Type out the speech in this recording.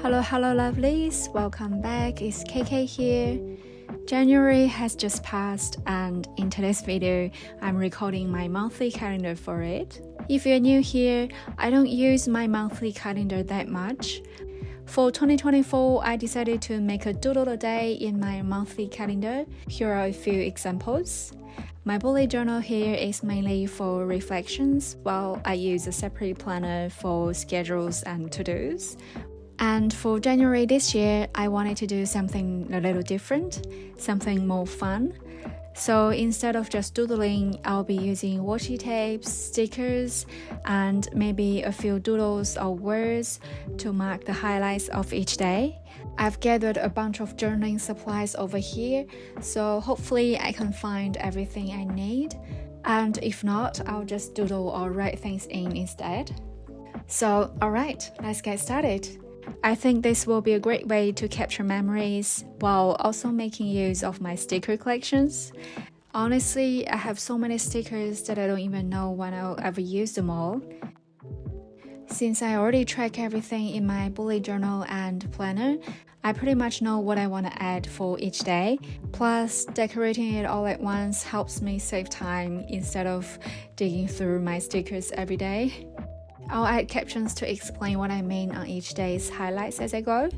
Hello lovelies, welcome back, it's KK here. January has just passed and in today's video, I'm recording my monthly calendar for it. If you're new here, I don't use my monthly calendar that much. For 2024, I decided to make a doodle a day in my monthly calendar. Here are a few examples. My bullet journal here is mainly for reflections, while I use a separate planner for schedules and to-dos. And for January this year, I wanted to do something a little different, something more fun. So instead of just doodling, I'll be using washi tapes, stickers, and maybe a few doodles or words to mark the highlights of each day. I've gathered a bunch of journaling supplies over here, so hopefully I can find everything I need. And if not, I'll just doodle or write things in instead. So, alright, let's get started. I think this will be a great way to capture memories while also making use of my sticker collections. Honestly, I have so many stickers that I don't even know when I'll ever use them all. Since I already track everything in my bullet journal and planner, I pretty much know what I want to add for each day. Plus, decorating it all at once helps me save time instead of digging through my stickers every day. I'll add captions to explain what I mean on each day's highlights as I go.